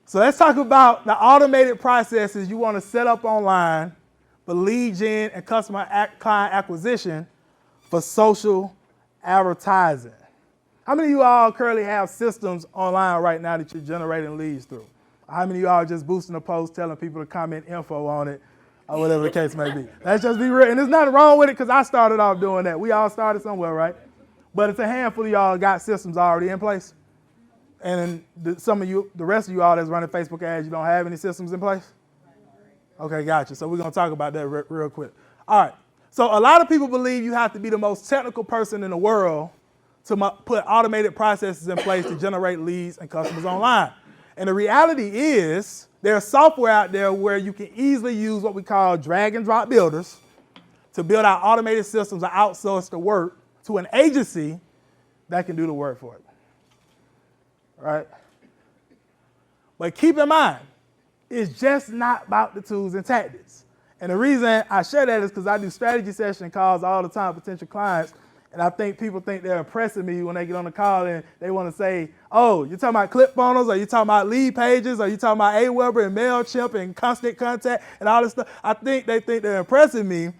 So let's talk about the automated processes you want to set up online for lead gen and customer client acquisition for social advertising. How many of you all currently have systems online right now that you're generating leads through? How many of you all just boosting a post, telling people to comment info on it, or whatever the case may be? Let's just be real. And there's nothing wrong with it because I started off doing that. We all started somewhere, right? But it's a handful of y'all got systems already in place. And some of you, the rest of you all that's running Facebook ads, you don't have any systems in place? Okay, gotcha. So we're going to talk about that real quick. All right. So a lot of people believe you have to be the most technical person in the world to put automated processes in place to generate leads and customers online. And the reality is there's software out there where you can easily use what we call drag and drop builders to build out automated systems or outsource the work to an agency that can do the work for it. Right? But keep in mind, it's just not about the tools and tactics. And the reason I share that is because I do strategy session calls all the time with potential clients, and I think people think they're impressing me when they get on the call and they want to say, oh, you're talking about click funnels, or you talking about lead pages, or you talking about Aweber and MailChimp and constant contact and all this stuff. I think they think they're impressing me,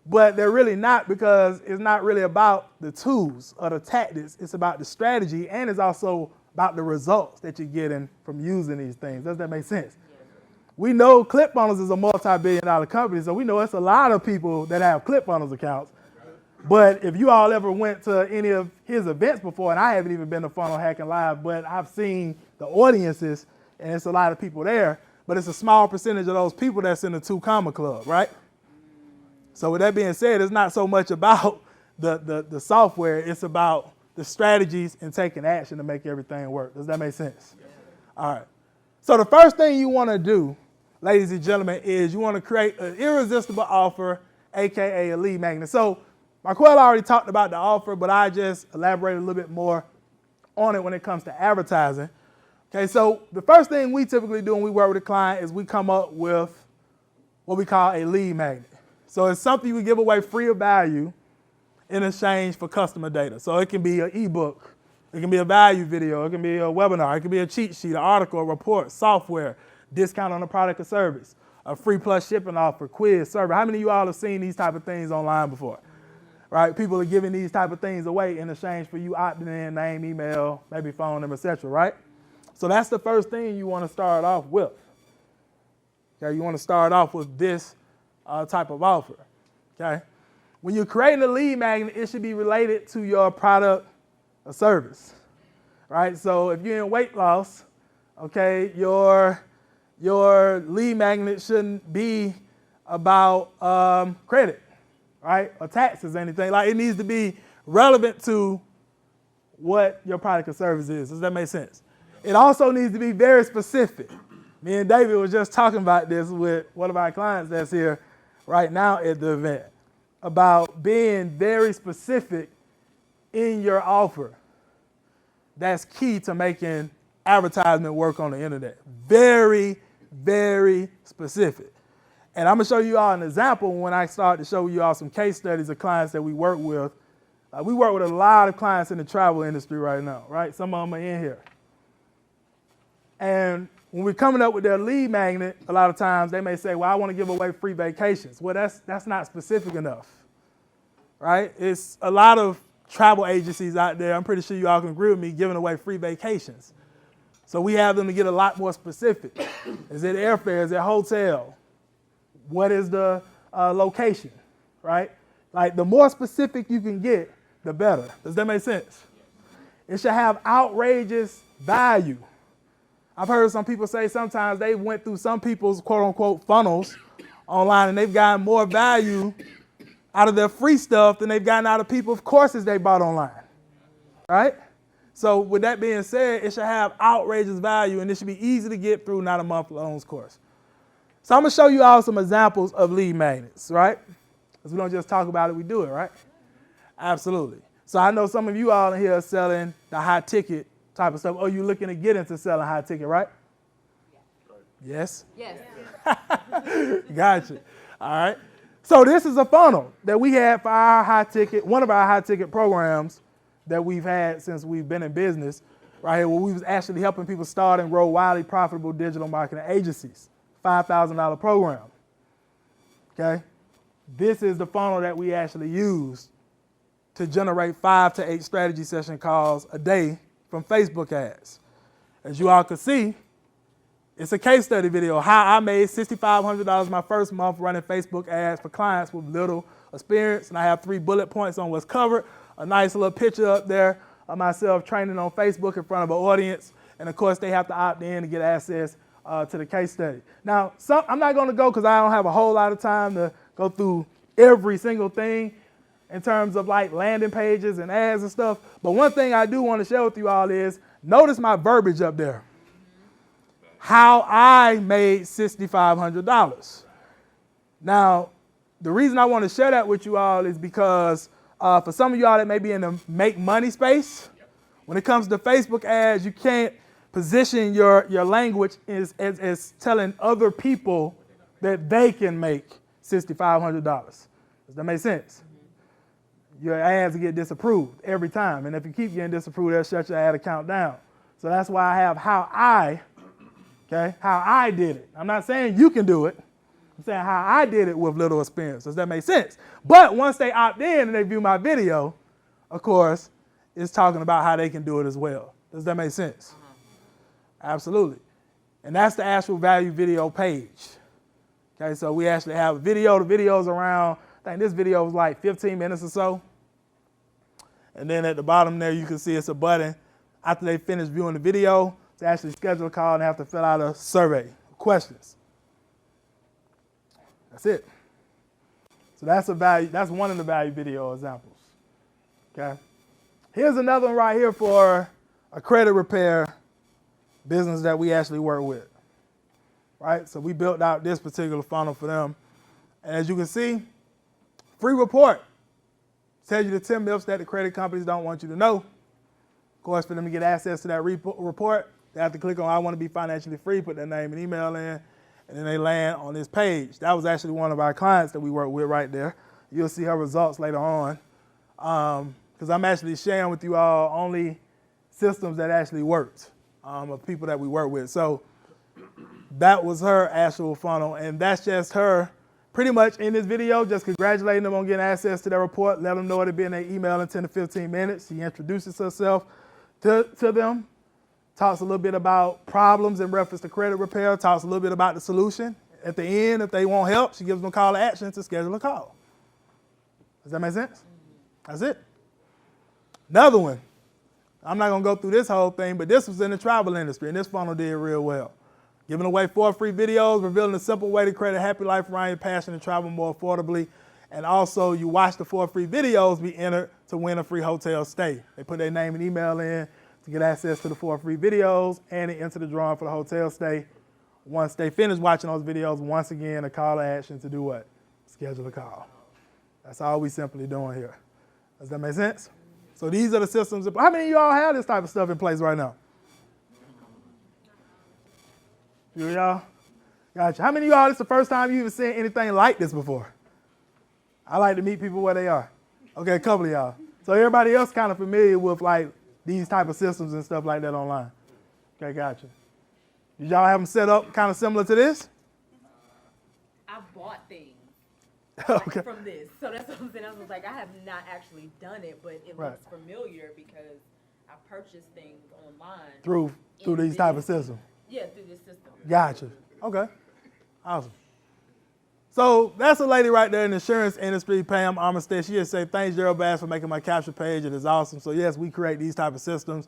but they're really not, because it's not really about the tools or the tactics. It's about the strategy, and it's also about the results that you're getting from using these things. Does that make sense? We know ClickFunnels is a multi-billion-dollar company, so we know it's a lot of people that have ClickFunnels accounts. But if you all ever went to any of his events before, and I haven't even been to Funnel Hacking Live, but I've seen the audiences, and it's a lot of people there, but it's a small percentage of those people that's in the 2 Comma Club, right? So with that being said, it's not so much about the software, it's about the strategies and taking action to make everything work. Does that make sense? All right. So the first thing you want to do, ladies and gentlemen, is you want to create an irresistible offer, AKA a lead magnet. So Marquel already talked about the offer, but I just elaborated a little bit more on it when it comes to advertising. Okay, so the first thing we typically do when we work with a client is we come up with what we call a lead magnet. So it's something we give away free of value in exchange for customer data. So it can be an ebook, it can be a value video, it can be a webinar, it can be a cheat sheet, an article, a report, software, discount on a product or service, a free plus shipping offer, quiz, survey. How many of you all have seen these type of things online before? Right? People are giving these type of things away in exchange for you opting in, name, email, maybe phone number, etc. Right? So that's the first thing you want to start off with. Okay, you want to start off with this type of offer. Okay, when you're creating a lead magnet, it should be related to your product or service. Right? So if you're in weight loss, okay, your lead magnet shouldn't be about credit. Right? Or taxes, anything. Like, it needs to be relevant to what your product or service is. Does that make sense? It also needs to be very specific. Me and David was just talking about this with one of our clients that's here right now at the event, about being very specific in your offer. That's key to making advertisement work on the internet. Very, very specific. And I'm going to show you all an example when I start to show you all some case studies of clients that we work with. We work with a lot of clients in the travel industry right now, right? Some of them are in here. And when we're coming up with their lead magnet, a lot of times they may say, well, I want to give away free vacations. Well, that's not specific enough, right? It's a lot of travel agencies out there, I'm pretty sure you all can agree with me, giving away free vacations. So we have them to get a lot more specific. Is it airfare? Is it hotel? What is the location, right? Like, the more specific you can get, the better. Does that make sense? It should have outrageous value. I've heard some people say sometimes they went through some people's quote-unquote funnels online and they've gotten more value out of their free stuff than they've gotten out of people's courses they bought online, right? So with that being said, it should have outrageous value and it should be easy to get through, not a month-long course. So I'm going to show you all some examples of lead magnets, right? Because we don't just talk about it, we do it, right? Absolutely. So I know some of you all in here are selling the high ticket type of stuff. Oh, you're looking to get into selling high ticket, right? Yeah. Yes? Yes. Gotcha. All right. So this is a funnel that we had for our high ticket, one of our high ticket programs that we've had since we've been in business. right here, where we was actually helping people start and grow wildly profitable digital marketing agencies. $5,000 program. Okay? This is the funnel that we actually use to generate 5 to 8 strategy session calls a day from Facebook ads. As you all can see, it's a case study video, how I made $6,500 my first month running Facebook ads for clients with little experience. And I have 3 bullet points on what's covered, a nice little picture up there of myself training on Facebook in front of an audience. And of course, they have to opt in to get access to the case study. Now, I'm not gonna go because I don't have a whole lot of time to go through every single thing in terms of like landing pages and ads and stuff. But one thing I do want to share with you all is, notice my verbiage up there. How I made $6,500. Now, the reason I want to share that with you all is because for some of y'all that may be in the make money space, when it comes to Facebook ads, you can't position your language as telling other people that they can make $6,500. Does that make sense? Your ads get disapproved every time. And if you keep getting disapproved, they'll shut your ad account down. So that's why I have how I did it. I'm not saying you can do it. I'm saying how I did it with little experience. Does that make sense? But once they opt in and they view my video, of course, it's talking about how they can do it as well. Does that make sense? Absolutely. And that's the actual value video page. Okay, so we actually have a video. The video's around, I think this video was like 15 minutes or so. And then at the bottom there, you can see it's a button after they finish viewing the video to actually schedule a call and have to fill out a survey, questions. That's it. So that's one of the value video examples. Okay. Here's another one right here for a credit repair business that we actually work with. Right? So we built out this particular funnel for them. And as you can see, free report. Tells you the 10 myths that the credit companies don't want you to know. Of course, for them to get access to that report, they have to click on I want to be financially free, put their name and email in, and then they land on this page. That was actually one of our clients that we work with right there. You'll see her results later on. Because I'm actually sharing with you all only systems that actually worked of people that we work with. So that was her actual funnel, and that's just her pretty much in this video, just congratulating them on getting access to their report, let them know it'll be in their email in 10 to 15 minutes. She introduces herself to them, talks a little bit about problems in reference to credit repair, talks a little bit about the solution. At the end, if they want help, she gives them a call to action to schedule a call. Does that make sense? That's it. Another one. I'm not going to go through this whole thing, but this was in the travel industry, and this funnel did real well. Giving away 4 free videos, revealing a simple way to create a happy life around your passion and travel more affordably. And also, you watch the 4 free videos, be entered to win a free hotel stay. They put their name and email in to get access to the 4 free videos, and they enter the drawing for the hotel stay. Once they finish watching those videos, once again, a call to action to do what? Schedule a call. That's all we simply doing here. Does that make sense? So these are the systems. How many of y'all have this type of stuff in place right now? You y'all? Gotcha. How many of y'all, this is the first time you even seen anything like this before? I like to meet people where they are. Okay, a couple of y'all. So everybody else kind of familiar with like these type of systems and stuff like that online. Okay, gotcha. Did y'all have them set up kind of similar to this? I bought things Okay. from this. So that's what I'm saying. I was like, I have not actually done it, but it looks familiar because I purchased things online. Through these type of systems? Yeah, through this system. Gotcha. Okay. Awesome. So that's a lady right there in the insurance industry, Pam Armistead. She just said, thanks, Gerald Bass, for making my capture page. It is awesome. So yes, we create these type of systems.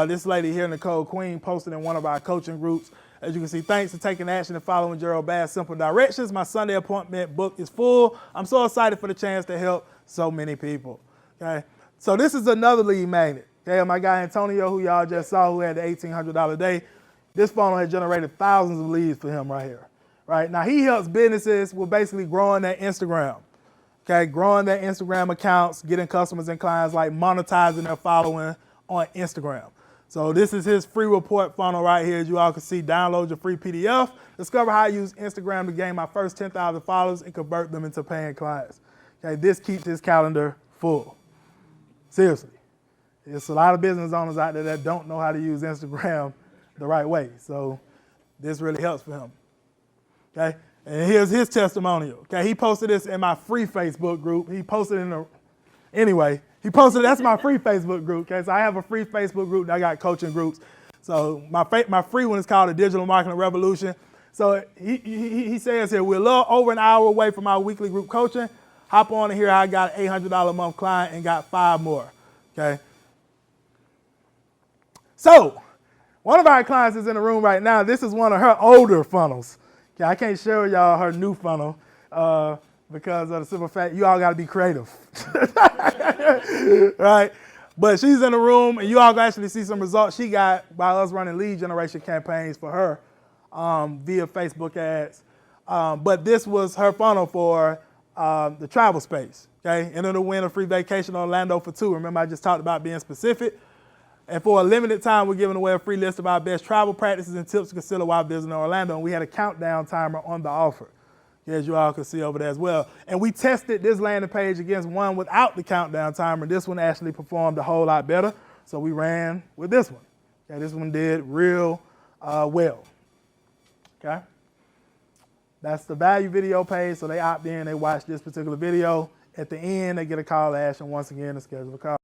This lady here, Nicole Queen, posted in one of our coaching groups. As you can see, thanks for taking action and following Gerald Bass' simple directions. My Sunday appointment book is full. I'm so excited for the chance to help so many people. Okay. So this is another lead magnet. Okay. My guy Antonio, who y'all just saw, who had the $1,800 day. This funnel has generated thousands of leads for him right here. Right? Now, he helps businesses with basically growing their Instagram. Okay, growing their Instagram accounts, getting customers and clients, like monetizing their following on Instagram. So this is his free report funnel right here. As you all can see, download your free PDF. Discover how I use Instagram to gain my first 10,000 followers and convert them into paying clients. Okay, this keeps his calendar full. Seriously. There's a lot of business owners out there that don't know how to use Instagram the right way. So this really helps for him. Okay, and here's his testimonial. Okay, he posted this in my free Facebook group. He posted that's my free Facebook group. Okay, so I have a free Facebook group and I got coaching groups. So my free one is called the Digital Marketing Revolution. So he says here, we're a little over an hour away from our weekly group coaching. Hop on here. I got an $800 a month client and got 5 more. Okay. So one of our clients is in the room right now. This is one of her older funnels. Okay, I can't show y'all her new funnel because of the simple fact you all got to be creative, right? But she's in the room, and you all can actually see some results she got by us running lead generation campaigns for her via Facebook ads. But this was her funnel for the travel space. Okay, and it'll win a free vacation to Orlando for 2. Remember, I just talked about being specific. And for a limited time, we're giving away a free list of our best travel practices and tips to consider while visiting Orlando. And we had a countdown timer on the offer, as you all can see over there as well. And we tested this landing page against one without the countdown timer. This one actually performed a whole lot better. So we ran with this one. Okay, this one did real well. Okay, that's the value video page. So they opt in, they watch this particular video. At the end, they get a call to action once again to schedule a call.